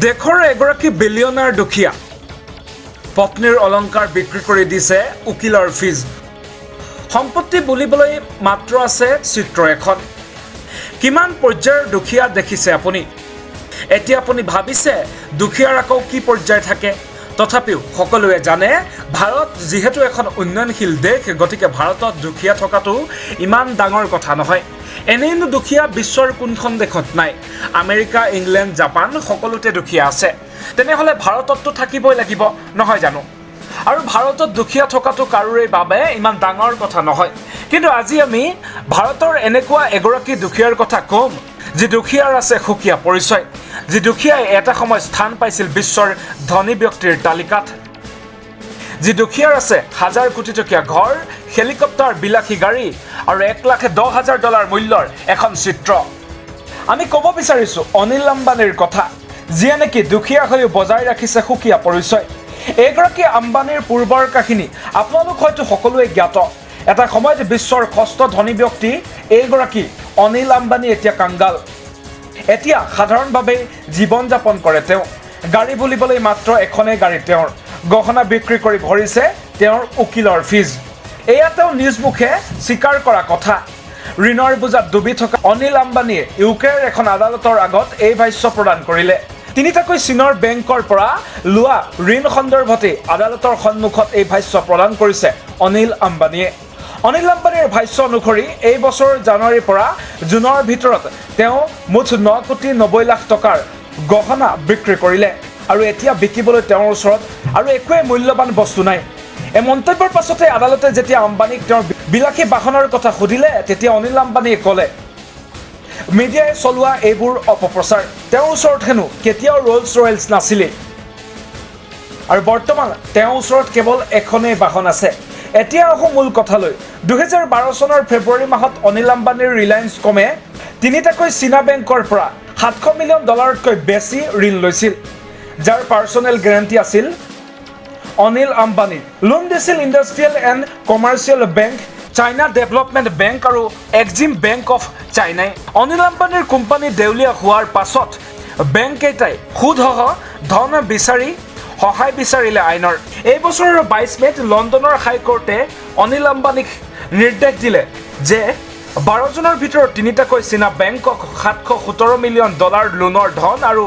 দেশৰ এগৰাকী বিলিয়নাৰ দুখীয়া পত্নীৰ অলংকাৰ বিক্ৰী কৰি দিছে উকিলৰ ফিজ সম্পত্তি বুলিবলৈ মাত্ৰ আছে চিত্ৰ এখন কিমান পৰ্যায়ৰ দুখীয়া দেখিছে আপুনি এতিয়া আপুনি ভাবিছে দুখীয়াৰ আকৌ কি পৰ্যায় থাকে তথাপিও সকলোৱে জানে ভাৰত যেহেতু এখন উন্নয়নশীল দেশ গতিকে ভাৰতত দুখীয়া থকাটো ইমান ডাঙৰ কথা নহয় এনেনো দুখীয়া বিশ্বৰ কোনখন দেশত নাই আমেৰিকা ইংলেণ্ড জাপান সকলোতে দুখীয়া আছে তেনেহলে ভাৰততটো থাকিবই লাগিব নহয় জানো আৰু ভাৰতত দুখীয়া থকাটো কাৰোৰে বাবে ইমান ডাঙৰ কথা নহয় কিন্তু আজি আমি ভাৰতৰ এনেকুৱা এগৰাকী দুখীয়াৰ কথা কম যে দুখীয়াৰ আছে সুকীয়া পৰিচয় যে দুখীয়াই এটা সময় স্থান পাইছিল বিশ্বৰ ধনী ব্যক্তিৰ তালিকাত যে দুখীয়াৰ আছে হাজাৰ কোটি টকীয়া ঘৰ হেলিকপ্টাৰ বিলাসী গাড়ী আৰু $1,10,000 মূল্যৰ এখন চিত্ৰ আমি ক'ব বিচাৰিছো অনিল আম্বানীৰ কথা যিয়ে নেকি দুখীয়া হৈ বজাই ৰাখিছে সুকীয়া পৰিচয় এগৰাকী আম্বানীৰ পূৰ্বৰ কাহিনী আপোনালোক হয়তো সকলোৱে জ্ঞাত এটা সময়ত বিশ্বৰ ষষ্ঠ ধনী ব্যক্তি এগৰাকী অনিল আম্বানী এতিয়া কাংগাল এতিয়া সাধাৰণভাৱে জীৱন যাপন কৰে তেওঁ গাড়ী বুলিবলৈ মাত্ৰ এখনেই গাড়ী তেওঁৰ গহনা বিক্ৰী কৰি ভৰিছে তেওঁৰ উকিলৰ ফিজ এয়া তেওঁ নিজ মুখে স্বীকাৰ কৰা কথা ঋণৰ বোজাত ডুবি থকা অনিল আম্বানীয়ে ইউকেৰ এখন আদালতৰ আগত এই ভাষ্য প্ৰদান কৰিলে তিনিটাকৈ চীনৰ বেংকৰ পৰা লোৱা ঋণ সন্দৰ্ভতে আদালতৰ সন্মুখত এই ভাষ্য প্ৰদান কৰিছে অনিল আম্বানীয়ে অনিল আম্বানীৰ ভাষ্য অনুসৰি এই বছৰৰ জানুৱাৰীৰ পৰা জুনৰ ভিতৰত তেওঁ মুঠ 9,90,00,000 টকাৰ গহনা বিক্ৰী কৰিলে আৰু এতিয়া বিকিবলৈ তেওঁৰ ওচৰত আৰু একোৱে মূল্যৱান বস্তু নাই এই মন্তব্যৰ পাছতে আদালতে যেতিয়া আম্বানীক তেওঁৰ বিলাসী বাহনৰ কথা সুধিলে তেতিয়া অনিল আম্বানীয়ে ক'লে মিডিয়াই চলোৱা এইবোৰ অপপ্ৰচাৰ তেওঁৰ ওচৰত হেনো কেতিয়াও ৰ'লছ ৰয়েলছ নাছিলে আৰু বৰ্তমান তেওঁৰ ওচৰত কেৱল এখনেই বাহন আছে এতিয়া আহো মূল কথালৈ 2012 চনৰ ফেব্ৰুৱাৰী মাহত অনিল আম্বানীৰ ৰিলায়েন্স কমে তিনিটাকৈ চীনা বেংকৰ পৰা $700 মিলিয়নতকৈ বেছি ঋণ লৈছিল যাৰ পাৰ্চনেল গেৰাণ্টি আছিল অনিল আম্বানী লোন দিছিল industrial and commercial bank China development bank আৰু এক্সিম বেংক অফ চাইনাই অনিল আম্বানীৰ কোম্পানী দেউলীয়া হোৱাৰ পাছত বেংককেইটাই সুদসহ ধন বিচাৰি সহায় বিচাৰিলে আইনৰ এই বছৰৰ 22 মেত লণ্ডনৰ হাইকোৰ্টে অনিল আম্বানীক নিৰ্দেশ দিলে যে 12 জনৰ ভিতৰত তিনিটাকৈ চীনা বেংকক $717 মিলিয়ন লোনৰ ধন আৰু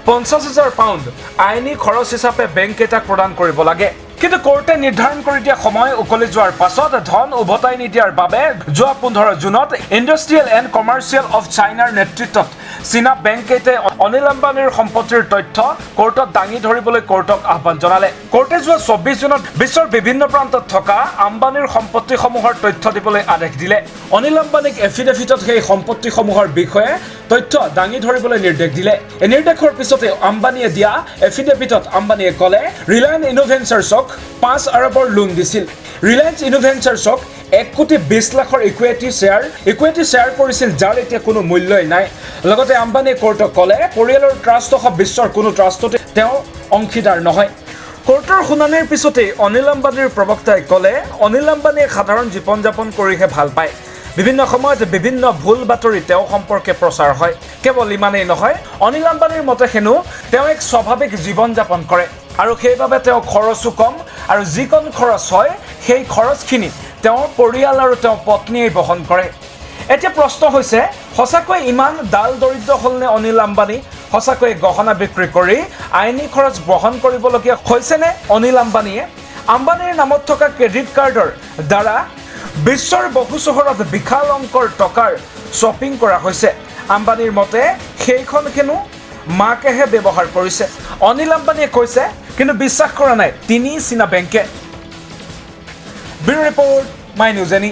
50,000 পাউণ্ড আইনী খৰচ হিচাপে বেংককেইটাক প্ৰদান কৰিব লাগে কিন্তু কোৰ্টে নিৰ্ধাৰণ কৰি দিয়া সময় উকলি যোৱাৰ পাছত ধন উভতাই নিদিয়াৰ বাবে যোৱা 15 জুনত ইণ্ডাষ্ট্ৰিয়েল এণ্ড কমাৰ্চিয়েল অফ চাইনাৰ নেতৃত্বত চীনা বেংককেইটাই অনিল আম্বানীৰ সম্পত্তিৰ তথ্য কোৰ্টত দাঙি ধৰিবলৈ কোৰ্টক আহ্বান জনালে কোৰ্টে যোৱা 24 জুনত বিশ্বৰ বিভিন্ন প্ৰান্তত থকা আম্বানীৰ সম্পত্তিসমূহৰ তথ্য দিবলৈ আদেশ দিলে অনিল আম্বানীক এফিডেভিটত সেই সম্পত্তিসমূহৰ বিষয়ে তথ্য দাঙি ধৰিবলৈ নিৰ্দেশ দিলে এই নিৰ্দেশৰ পিছতে আম্বানীয়ে দিয়া এফিডেভিটত আম্বানীয়ে ক'লে ৰিলায়েন্স ইনোভেঞ্চাৰ্ছক 5 আৰবৰ লোন দিছিল ৰিলায়েন্স ইনোভেঞ্চাৰ্ছক 1,20,00,000 ইকুইটি শ্বেয়াৰ কৰিছিল যাৰ এতিয়া কোনো মূল্যই নাই লগতে আম্বানীয়ে কোৰ্টক ক'লে পৰিয়ালৰ ট্ৰাষ্টসহ বিশ্বৰ কোনো ট্ৰাষ্টতে তেওঁ অংশীদাৰ নহয় কোৰ্টৰ শুনানিৰ পিছতে অনিল আম্বানীৰ প্ৰবক্তাই ক'লে অনিল আম্বানীয়ে সাধাৰণ জীৱন যাপন কৰিহে ভাল পায় বিভিন্ন সময়ত বিভিন্ন ভুল বাতৰি তেওঁ সম্পৰ্কে প্ৰচাৰ হয় কেৱল ইমানেই নহয় অনিল আম্বানীৰ মতে হেনো তেওঁ এক স্বাভাৱিক জীৱন যাপন কৰে আৰু সেইবাবে তেওঁ খৰচো কম আৰু যিকণ খৰচ হয় সেই খৰচখিনি তেওঁৰ পৰিয়াল আৰু তেওঁৰ পত্নীয়ে বহন কৰে এতিয়া প্ৰশ্ন হৈছে সঁচাকৈ ইমান দাল দৰিদ্ৰ হ'লনে অনিল আম্বানী সঁচাকৈ গহনা বিক্ৰী কৰি আইনী খৰচ বহন কৰিবলগীয়া হৈছেনে অনিল আম্বানীয়ে আম্বানীৰ নামত থকা ক্ৰেডিট কাৰ্ডৰ দ্বাৰা বিশ্বৰ বহু চহৰত বিশাল অংকৰ টকাৰ শ্বপিং কৰা হৈছে আম্বানীৰ মতে সেইখন হেনো মাকেহে ব্যৱহাৰ কৰিছে অনিল আম্বানীয়ে কৈছে কিন্তু বিশ্বাস কৰা নাই তিনি চীনা বেংকে bureau report my news any